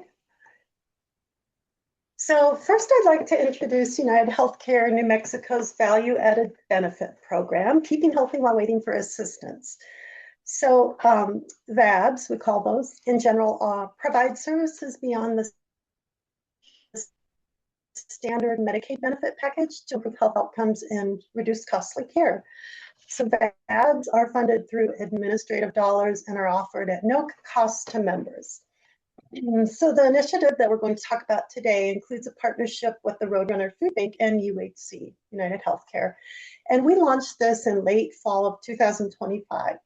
So first, I'd like to introduce United Healthcare New Mexico's Value Added Benefit Program, Keeping Healthy While Waiting for Assistance. So VABs, we call those, in general, provide services beyond the standard Medicaid benefit package to improve health outcomes and reduce costly care. So VABs are funded through administrative dollars and are offered at no cost to members. So the initiative that we're going to talk about today includes a partnership with the Roadrunner Food Bank and UHC, United Healthcare. And we launched this in late fall of 2025.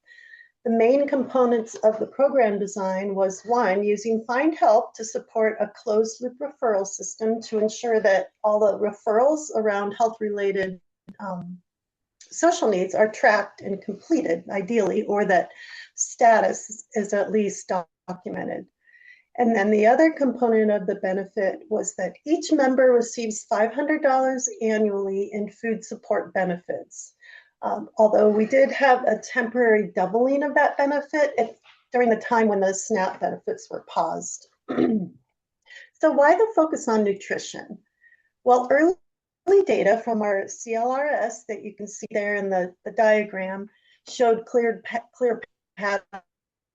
The main components of the program design was one, using Find Help to support a closed loop referral system to ensure that all the referrals around health-related social needs are tracked and completed, ideally, or that status is at least documented. And then the other component of the benefit was that each member receives $500 annually in food support benefits. Although we did have a temporary doubling of that benefit during the time when the SNAP benefits were paused. So why the focus on nutrition? Well, early data from our CLRS that you can see there in the diagram showed clear patterns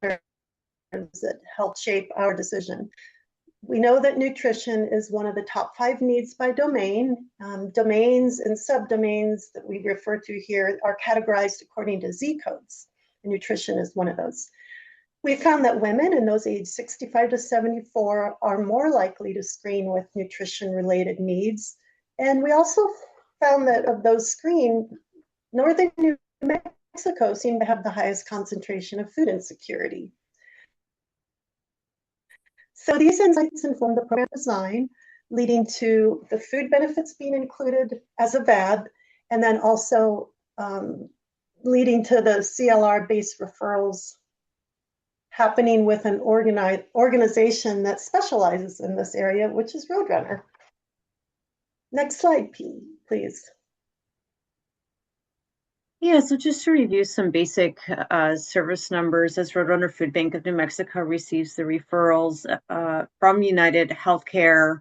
that helped shape our decision. We know that nutrition is one of the top 5 needs by domain. Domains and subdomains that we refer to here are categorized according to Z codes, and nutrition is one of those. We found that women and those aged 65 to 74 are more likely to screen with nutrition-related needs. And we also found that of those screened, northern New Mexico seemed to have the highest concentration of food insecurity. So these insights informed the program design, leading to the food benefits being included as a VAB, and then also leading to the CLR-based referrals happening with an organization that specializes in this area, which is Roadrunner. Next slide, please. Yeah, so just to review some basic service numbers, as Roadrunner Food Bank of New Mexico receives the referrals from United Healthcare.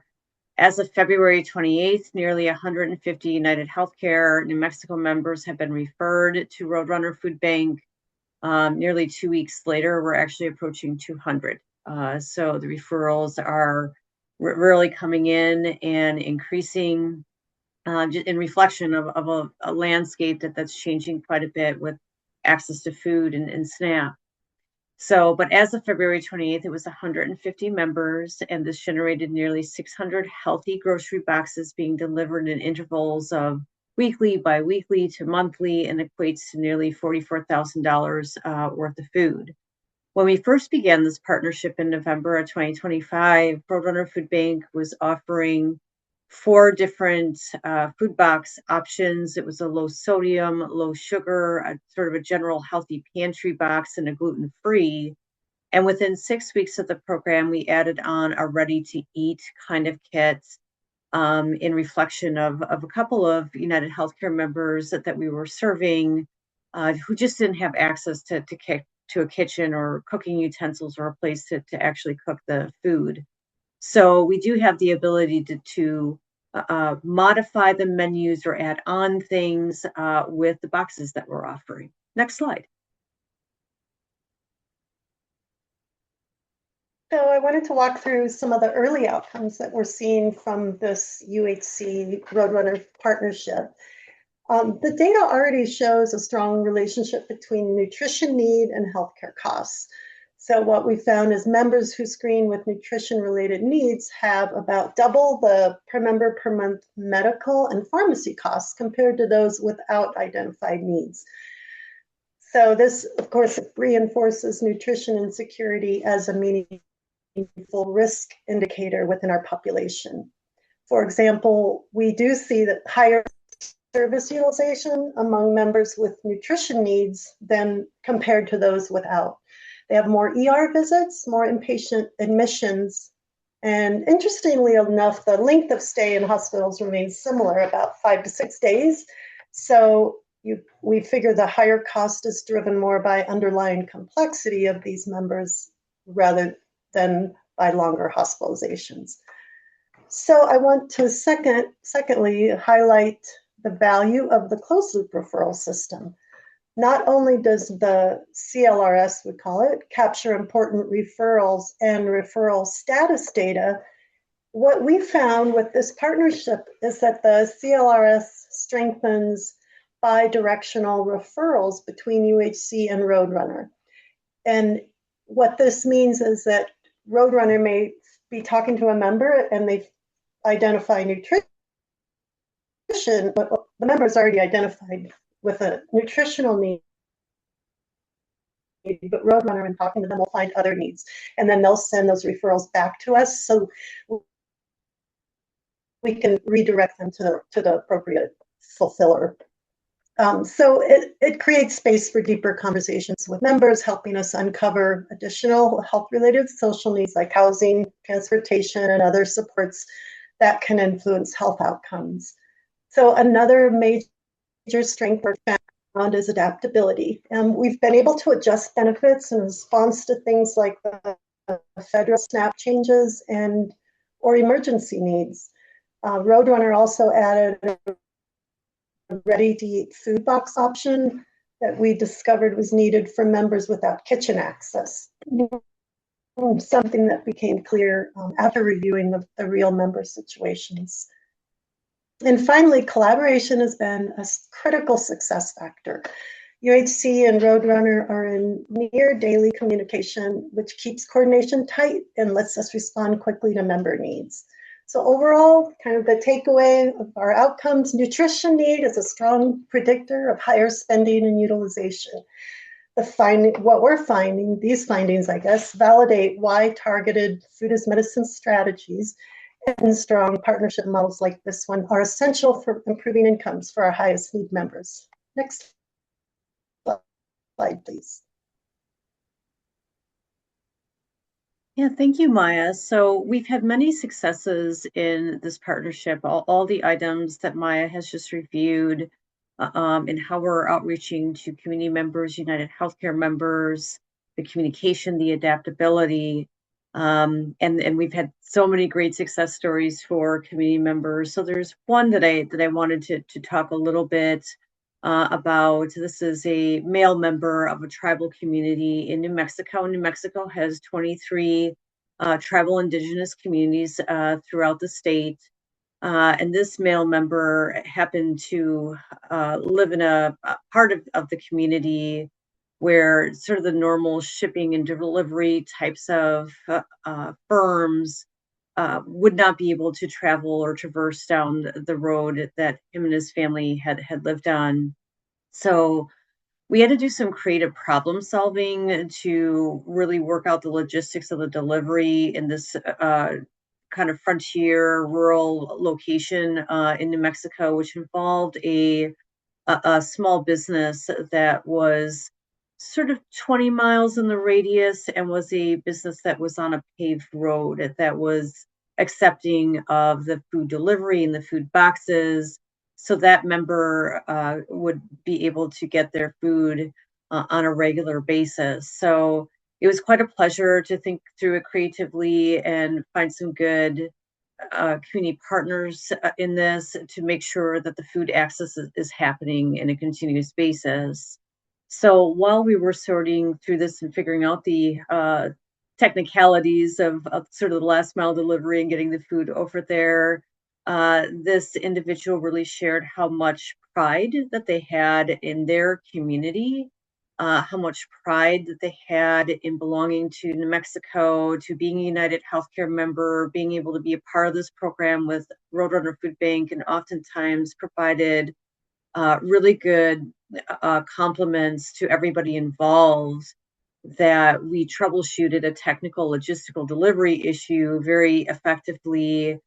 As of February 28th, nearly 150 United Healthcare New Mexico members have been referred to Roadrunner Food Bank. Nearly 2 weeks later, we're actually approaching 200. So the referrals are really coming in and increasing in reflection of a landscape that's changing quite a bit with access to food and SNAP. So, but as of February 28th, it was 150 members, and this generated nearly 600 healthy grocery boxes being delivered in intervals of weekly, bi-weekly to monthly, and equates to nearly $44,000 worth of food. When we first began this partnership in November of 2025, Roadrunner Food Bank was offering 4 different food box options. It was a low sodium, low sugar, a sort of a general healthy pantry box, and a gluten-free. And within 6 weeks of the program, we added on a ready-to-eat kind of kit in reflection of a couple of United Healthcare members that we were serving who just didn't have access to a kitchen or cooking utensils or a place to actually cook the food. So we do have the ability to modify the menus or add on things with the boxes that we're offering. Next slide. So I wanted to walk through some of the early outcomes that we're seeing from this UHC Roadrunner partnership. The data already shows a strong relationship between nutrition need and healthcare costs. So what we found is members who screen with nutrition-related needs have about double the per member per month medical and pharmacy costs compared to those without identified needs. So this, of course, reinforces nutrition insecurity as a meaningful risk indicator within our population. For example, we do see that higher service utilization among members with nutrition needs than compared to those without. They have more ER visits, more inpatient admissions, and interestingly enough, the length of stay in hospitals remains similar, about 5 to 6 days. So we figure the higher cost is driven more by underlying complexity of these members rather than by longer hospitalizations. So I want to secondly highlight the value of the closed loop referral system. Not only does the CLRS, we call it, capture important referrals and referral status data, what we found with this partnership is that the CLRS strengthens bi-directional referrals between UHC and Roadrunner. And what this means is that Roadrunner may be talking to a member and they identify nutrition, but the member is already identified with a nutritional need, but Roadrunner, in talking to them, will find other needs, and then they'll send those referrals back to us so we can redirect them to the appropriate fulfiller. So it creates space for deeper conversations with members, helping us uncover additional health-related social needs like housing, transportation, and other supports that can influence health outcomes. So another major strength we're found is adaptability. We've been able to adjust benefits in response to things like the federal SNAP changes or emergency needs. Roadrunner also added a ready-to-eat food box option that we discovered was needed for members without kitchen access. Something that became clear after reviewing the real member situations. And finally, collaboration has been a critical success factor. UHC and Roadrunner are in near daily communication, which keeps coordination tight and lets us respond quickly to member needs. So overall, kind of the takeaway of our outcomes, nutrition need is a strong predictor of higher spending and utilization. What we're finding, these findings, I guess, validate why targeted food as medicine strategies and strong partnership models like this one are essential for improving incomes for our highest need members. Next slide, please. Yeah, thank you, Maya. So we've had many successes in this partnership, all the items that Maya has just reviewed, and how we're outreaching to community members, United Healthcare members, the communication, the adaptability, and we've had so many great success stories for community members. So there's one that I wanted to talk a little bit about. This is a male member of a tribal community in New Mexico. New Mexico has 23 tribal indigenous communities throughout the state. And this male member happened to live in a part of the community where sort of the normal shipping and delivery types of firms would not be able to travel or traverse down the road that him and his family had lived on. So we had to do some creative problem solving to really work out the logistics of the delivery in this kind of frontier rural location in New Mexico, which involved a small business that was sort of 20 miles in the radius and was a business that was on a paved road that was accepting of the food delivery and the food boxes, so that member would be able to get their food on a regular basis. So it was quite a pleasure to think through it creatively and find some good community partners in this to make sure that the food access is happening in a continuous basis. So while we were sorting through this and figuring out the technicalities of sort of the last mile delivery and getting the food over there, this individual really shared how much pride that they had in their community how much pride that they had in belonging to New Mexico, to being a United Healthcare member, being able to be a part of this program with Roadrunner Food Bank, and oftentimes provided really good compliments to everybody involved, that we troubleshooted a technical logistical delivery issue very effectively,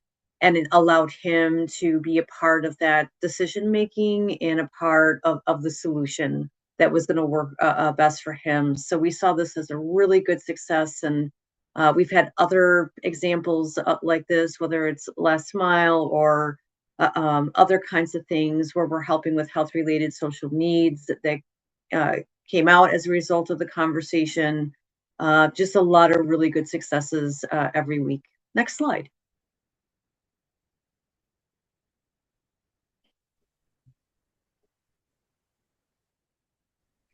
and it allowed him to be a part of that decision making and a part of the solution that was going to work best for him. So we saw this as a really good success, and we've had other examples like this, whether it's Last Mile or other kinds of things where we're helping with health related social needs that came out as a result of the conversation. Just a lot of really good successes every week. Next slide.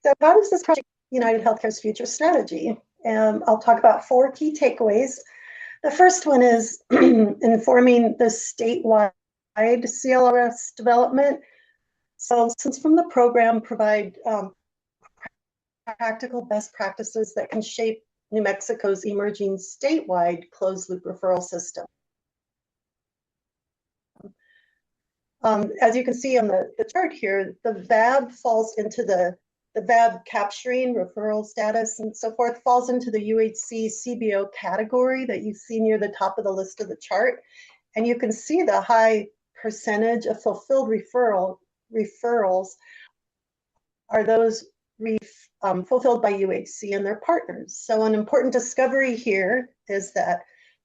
So how does this project United Healthcare's future strategy? I'll talk about 4 key takeaways. The first one is informing the statewide CLRS development. So since from the program provide practical best practices that can shape New Mexico's emerging statewide closed loop referral system. As you can see on the chart here, the VAB falls into the VAB capturing referral status and so forth falls into the UHC CBO category that you see near the top of the list of the chart. And you can see the high percentage of fulfilled referrals are those fulfilled by UHC and their partners. So an important discovery here is that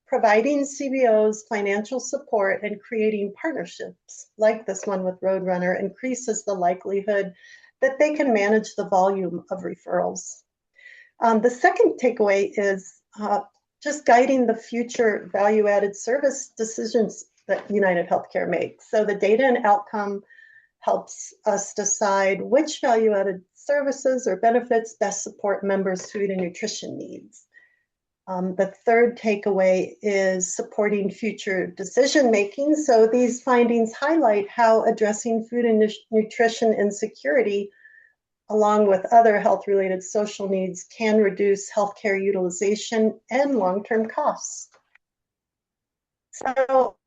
providing CBOs financial support and creating partnerships like this one with Roadrunner increases the likelihood that they can manage the volume of referrals. The second takeaway is just guiding the future value-added service decisions that United Healthcare makes. So the data and outcome helps us decide which value-added services or benefits best support members' food and nutrition needs. The third takeaway is supporting future decision-making. So these findings highlight how addressing food and nutrition insecurity, along with other health-related social needs, can reduce healthcare utilization and long-term costs. So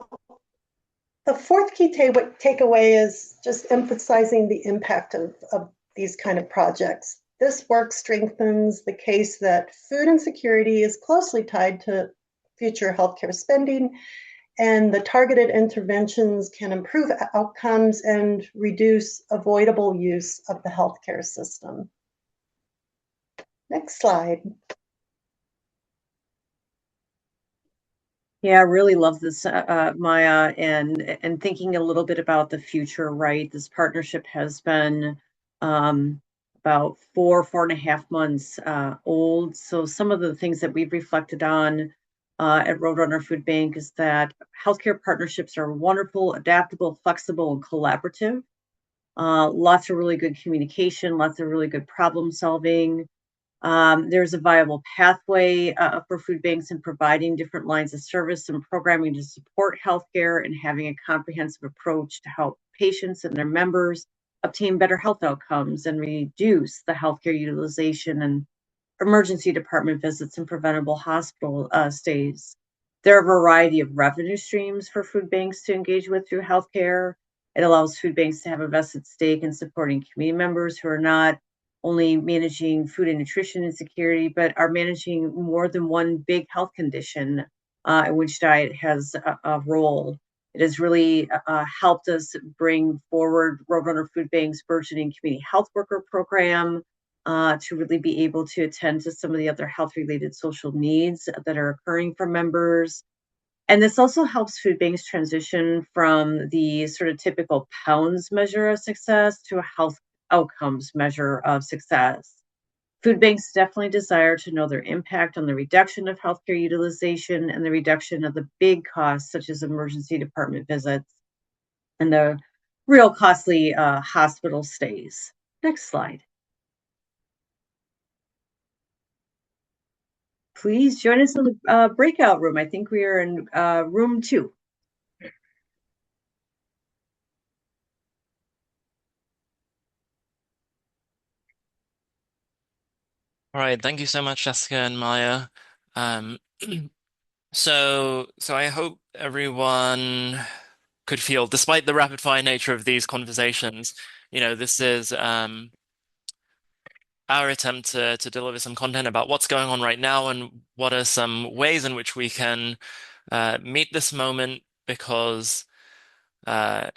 the fourth key takeaway is just emphasizing the impact of these kind of projects. This work strengthens the case that food insecurity is closely tied to future healthcare spending, and the targeted interventions can improve outcomes and reduce avoidable use of the healthcare system. Next slide. Yeah, I really love this, Maya, and thinking a little bit about the future, right? This partnership has been about 4.5 months old. So some of the things that we've reflected on at Roadrunner Food Bank is that healthcare partnerships are wonderful, adaptable, flexible, and collaborative. Lots of really good communication, lots of really good problem solving. There's a viable pathway for food banks in providing different lines of service and programming to support healthcare and having a comprehensive approach to help patients and their members obtain better health outcomes and reduce the healthcare utilization and emergency department visits and preventable hospital stays. There are a variety of revenue streams for food banks to engage with through healthcare. It allows food banks to have a vested stake in supporting community members who are not only managing food and nutrition insecurity, but are managing more than one big health condition in which diet has a role. It has really helped us bring forward Roadrunner Food Bank's burgeoning community health worker program to really be able to attend to some of the other health-related social needs that are occurring for members. And this also helps food banks transition from the sort of typical pounds measure of success to a health outcomes measure of success. Food banks definitely desire to know their impact on the reduction of healthcare utilization and the reduction of the big costs, such as emergency department visits and the real costly hospital stays. Next slide. Please join us in the breakout room. I think we are in room 2. All right, thank you so much, Jessica and Maya. Um, so I hope everyone could feel, despite the rapid fire nature of these conversations, this is our attempt to deliver some content about what's going on right now and what are some ways in which we can meet this moment, because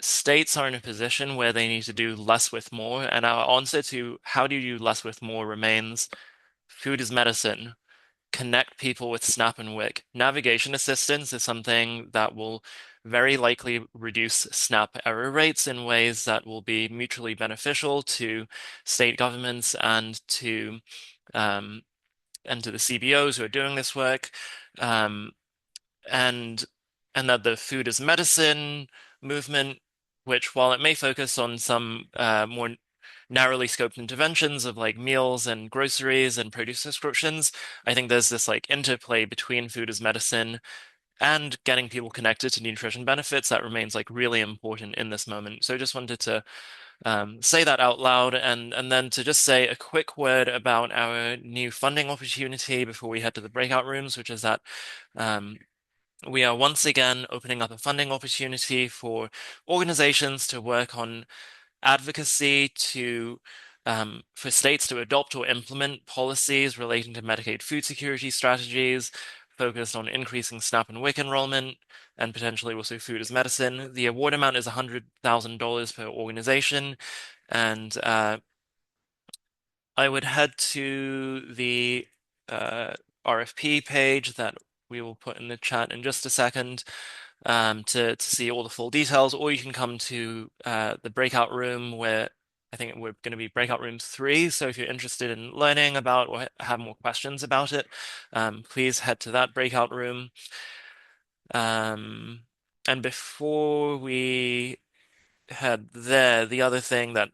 states are in a position where they need to do less with more, and our answer to how do you do less with more remains food is medicine. Connect people with Snap and WIC. Navigation assistance is something that will very likely reduce Snap error rates in ways that will be mutually beneficial to state governments um, and to the CBOs who are doing this work. Um, and and that the food as medicine movement, which while it may focus on some more narrowly scoped interventions of like meals and groceries and produce subscriptions, I think there's this like interplay between food as medicine and getting people connected to nutrition benefits that remains like really important in this moment. So just wanted to say that out loud, and then to just say a quick word about our new funding opportunity before we head to the breakout rooms, which is that um, we are once again opening up a funding opportunity for organizations to work on advocacy for states to adopt or implement policies relating to Medicaid food security strategies focused on increasing SNAP and WIC enrollment and potentially also food as medicine. The award amount is $100,000 per organization, and I would head to the RFP page that we will put in the chat in just a second to see all the full details, or you can come to the breakout room where I think we're going to be breakout room 3. So if you're interested in learning about or have more questions about it, please head to that breakout room. And before we head there, the other thing that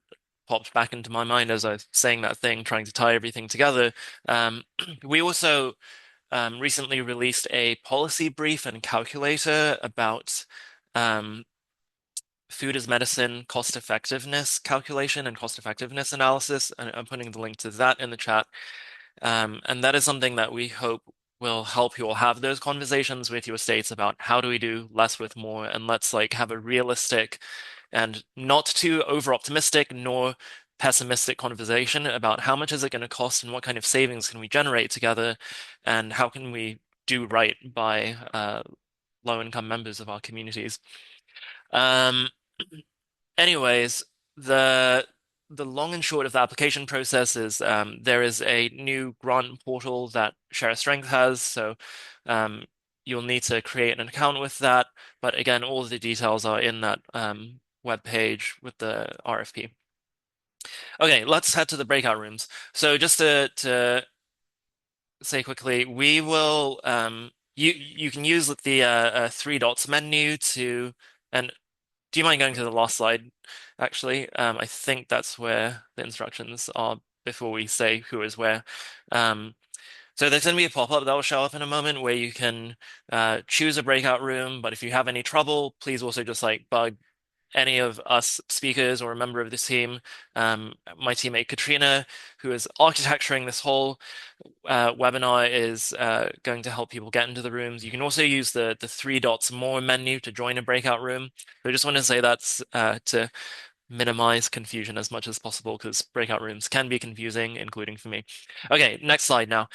popped back into my mind as I was saying that thing, trying to tie everything together, we also recently released a policy brief and calculator about food as medicine cost effectiveness calculation and cost effectiveness analysis. And I'm putting the link to that in the chat. And that is something that we hope will help you all have those conversations with your states about how do we do less with more, and let's like have a realistic and not too over optimistic nor pessimistic conversation about how much is it going to cost and what kind of savings can we generate together, and how can we do right by low-income members of our communities. Anyways, the long and short of the application process is there is a new grant portal that Share Strength has, so you'll need to create an account with that. But again, all of the details are in that web page with the RFP. Okay, let's head to the breakout rooms. So just to say quickly, we will you can use the 3 dots menu to, and do you mind going to the last slide, actually? I think that's where the instructions are before we say who is where. So there's going to be a pop-up that will show up in a moment where you can choose a breakout room, but if you have any trouble, please also just like bug any of us speakers or a member of the team. My teammate Katrina, who is architecturing this whole webinar, is going to help people get into the rooms. You can also use the 3 dots more menu to join a breakout room. So I just want to say that's to minimize confusion as much as possible, because breakout rooms can be confusing, including for me. Okay, next slide now.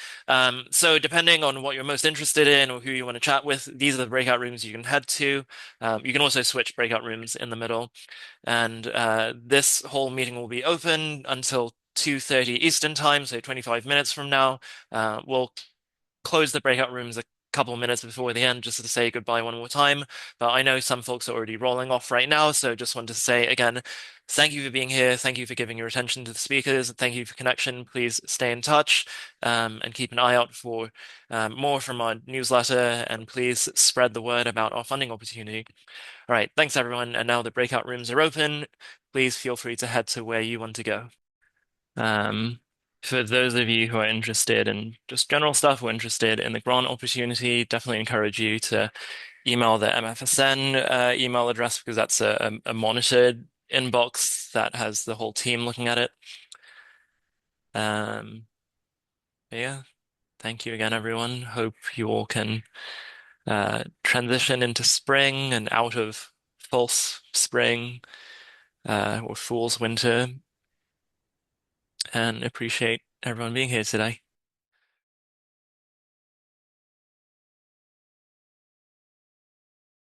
So depending on what you're most interested in or who you want to chat with, these are the breakout rooms you can head to. You can also switch breakout rooms in the middle. And this whole meeting will be open until 2:30 Eastern time, so 25 minutes from now. We'll close the breakout rooms a couple of minutes before the end just to say goodbye one more time. But I know some folks are already rolling off right now, so just want to say again, thank you for being here. Thank you for giving your attention to the speakers. Thank you for connection. Please stay in touch and keep an eye out for more from our newsletter, and please spread the word about our funding opportunity. All right, thanks everyone. And now the breakout rooms are open. Please feel free to head to where you want to go. For those of you who are interested in just general stuff or interested in the grant opportunity, definitely encourage you to email the MFSN email address, because that's a monitored inbox that has the whole team looking at it. But yeah, thank you again, everyone. Hope you all can transition into spring and out of false spring or fool's winter, and appreciate everyone being here today.